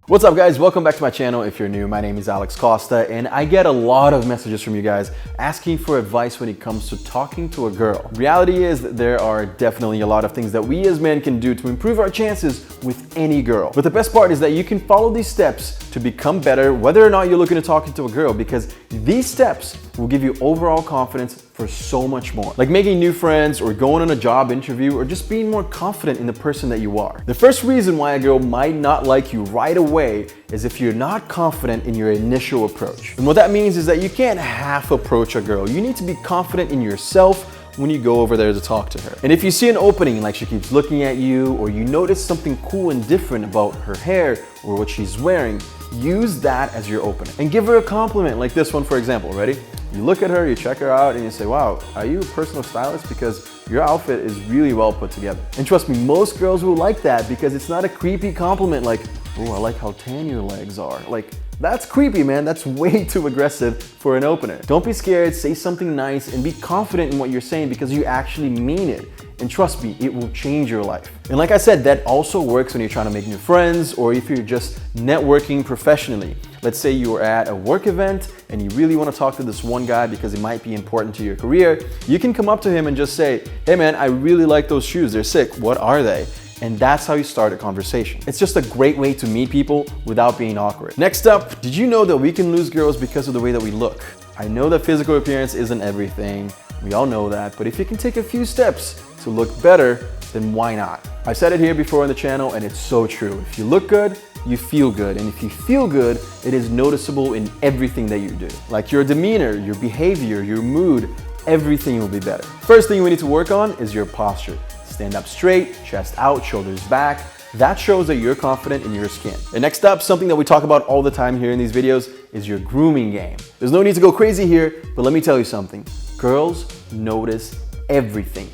What's up guys, welcome back to my channel. If you're new, my name is Alex Costa and I get a lot of messages from you guys asking for advice when it comes to talking to a girl. Reality is that there are definitely a lot of things that we as men can do to improve our chances with any girl. But the best part is that you can follow these steps to become better whether or not you're looking to talk to a girl, because these steps will give you overall confidence for so much more. Like making new friends or going on a job interview or just being more confident in the person that you are. The first reason why a girl might not like you right away is if you're not confident in your initial approach. And what that means is that you can't half approach a girl. You need to be confident in yourself when you go over there to talk to her. And if you see an opening, like she keeps looking at you, or you notice something cool and different about her hair or what she's wearing, use that as your opening. And give her a compliment like this one, for example. Ready? You look at her, you check her out, and you say, wow, are you a personal stylist? Because your outfit is really well put together. And trust me, most girls will like that because it's not a creepy compliment like, oh, I like how tan your legs are. Like, that's creepy, man. That's way too aggressive for an opener. Don't be scared, say something nice, and be confident in what you're saying because you actually mean it. And trust me, it will change your life. And like I said, that also works when you're trying to make new friends or if you're just networking professionally. Let's say you are at a work event and you really want to talk to this one guy because it might be important to your career. You can come up to him and just say, hey man, I really like those shoes. They're sick. What are they? And that's how you start a conversation. It's just a great way to meet people without being awkward. Next up, did you know that we can lose girls because of the way that we look? I know that physical appearance isn't everything. We all know that, but if you can take a few steps to look better, then why not? I've said it here before on the channel and it's so true. If you look good, you feel good. And if you feel good, it is noticeable in everything that you do. Like your demeanor, your behavior, your mood, everything will be better. First thing we need to work on is your posture. Stand up straight, chest out, shoulders back. That shows that you're confident in your skin. And next up, something that we talk about all the time here in these videos is your grooming game. There's no need to go crazy here, but let me tell you something. Girls notice everything,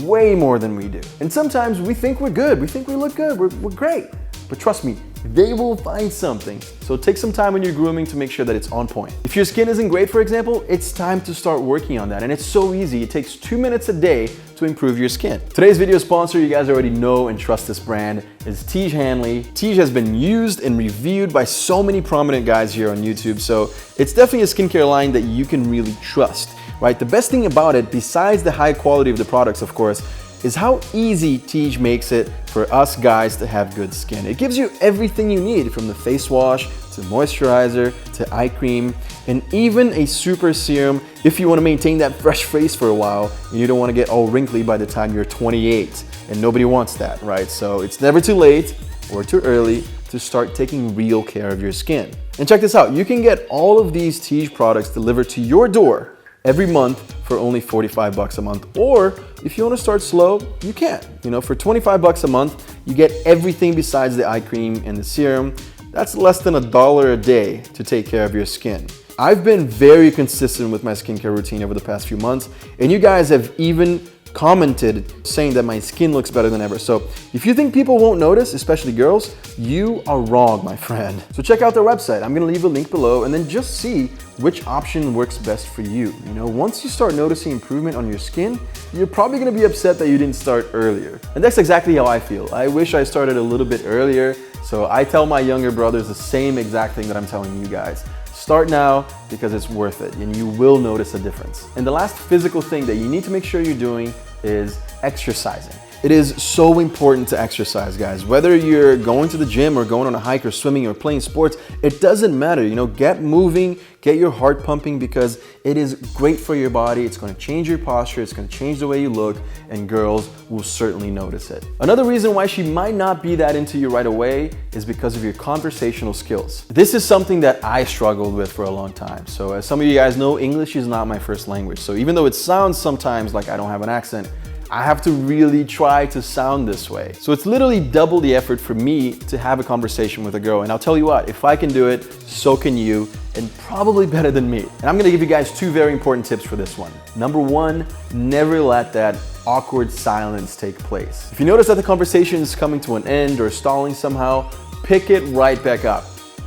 way more than we do. And sometimes we think we're good, we think we look good, we're great. But trust me, they will find something. So take some time when you're grooming to make sure that it's on point. If your skin isn't great, for example, it's time to start working on that. And it's so easy. It takes 2 minutes a day to improve your skin. Today's video sponsor, you guys already know and trust this brand, is Tiege Hanley. Tiege has been used and reviewed by so many prominent guys here on YouTube. So it's definitely a skincare line that you can really trust, right? The best thing about it, besides the high quality of the products, of course, is how easy Tiege makes it for us guys to have good skin. It gives you everything you need, from the face wash to moisturizer to eye cream and even a super serum if you want to maintain that fresh face for a while and you don't want to get all wrinkly by the time you're 28, and nobody wants that, right? So it's never too late or too early to start taking real care of your skin. And check this out, you can get all of these Tiege products delivered to your door every month for only 45 bucks a month. Or if you want to start slow, you can. You know, for 25 bucks a month, you get everything besides the eye cream and the serum. That's less than $1 a day to take care of your skin. I've been very consistent with my skincare routine over the past few months, and you guys have even commented saying that my skin looks better than ever. So if you think people won't notice, especially girls, you are wrong, my friend. So check out their website. I'm gonna leave a link below and then just see which option works best for you. You know, once you start noticing improvement on your skin, you're probably gonna be upset that you didn't start earlier. And that's exactly how I feel. I wish I started a little bit earlier. So I tell my younger brothers the same exact thing that I'm telling you guys. Start now because it's worth it and you will notice a difference. And the last physical thing that you need to make sure you're doing is exercising. It is so important to exercise, guys. Whether you're going to the gym or going on a hike or swimming or playing sports, it doesn't matter. You know, get moving, get your heart pumping because it is great for your body. It's going to change your posture. It's going to change the way you look, and girls will certainly notice it. Another reason why she might not be that into you right away is because of your conversational skills. This is something that I struggled with for a long time. So as some of you guys know, English is not my first language. So even though it sounds sometimes like I don't have an accent, I have to really try to sound this way. So it's literally double the effort for me to have a conversation with a girl. And I'll tell you what, if I can do it, so can you, and probably better than me. And I'm gonna give you guys 2 very important tips for this one. Number 1, never let that awkward silence take place. If you notice that the conversation is coming to an end or stalling somehow, pick it right back up.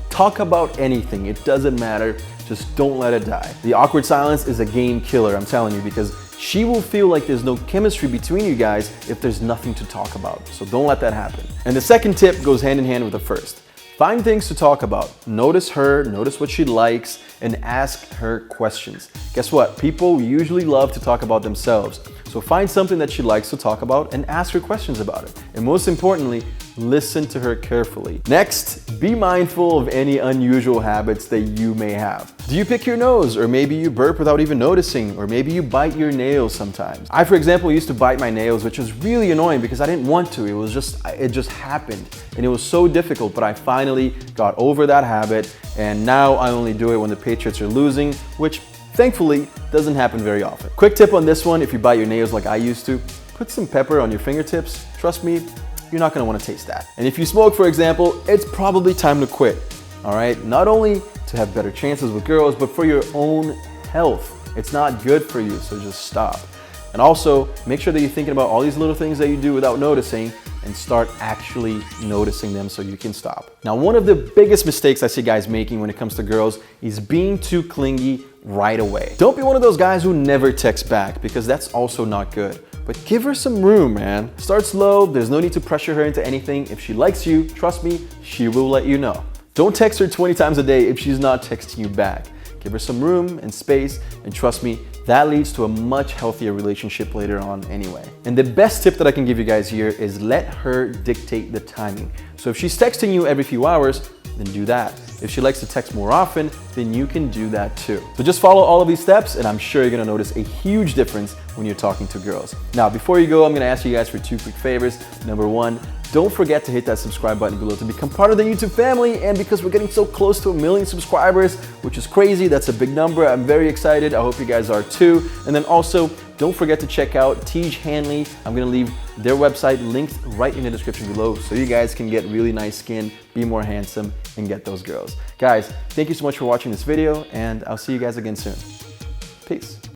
Talk about anything, it doesn't matter, just don't let it die. The awkward silence is a game killer, I'm telling you, because she will feel like there's no chemistry between you guys if there's nothing to talk about. So don't let that happen. And the second tip goes hand in hand with the first. Find things to talk about. Notice her, notice what she likes, and ask her questions. Guess what? People usually love to talk about themselves. So find something that she likes to talk about and ask her questions about it. And most importantly, listen to her carefully. Next, be mindful of any unusual habits that you may have. Do you pick your nose? Or maybe you burp without even noticing? Or maybe you bite your nails sometimes? I, for example, used to bite my nails, which was really annoying because I didn't want to. It just happened. And it was so difficult, but I finally got over that habit. And now I only do it when the Patriots are losing, which thankfully doesn't happen very often. Quick tip on this one, if you bite your nails like I used to, put some pepper on your fingertips. Trust me, you're not gonna wanna taste that. And if you smoke, for example, it's probably time to quit, all right? Not only to have better chances with girls, but for your own health. It's not good for you, so just stop. And also, make sure that you're thinking about all these little things that you do without noticing and start actually noticing them so you can stop. Now, one of the biggest mistakes I see guys making when it comes to girls is being too clingy right away. Don't be one of those guys who never text back, because that's also not good. But give her some room, man. Start slow, there's no need to pressure her into anything. If she likes you, trust me, she will let you know. Don't text her 20 times a day if she's not texting you back. Give her some room and space, and trust me, that leads to a much healthier relationship later on anyway. And the best tip that I can give you guys here is let her dictate the timing. So if she's texting you every few hours, then do that. If she likes to text more often, then you can do that too. So just follow all of these steps and I'm sure you're gonna notice a huge difference when you're talking to girls. Now, before you go, I'm gonna ask you guys for 2 quick favors. Number 1, don't forget to hit that subscribe button below to become part of the YouTube family. And because we're getting so close to 1 million subscribers, which is crazy, that's a big number. I'm very excited. I hope you guys are too. And then also, don't forget to check out Tej Hanley. I'm gonna leave their website linked right in the description below so you guys can get really nice skin, be more handsome, and get those girls. Guys, thank you so much for watching this video, and I'll see you guys again soon. Peace.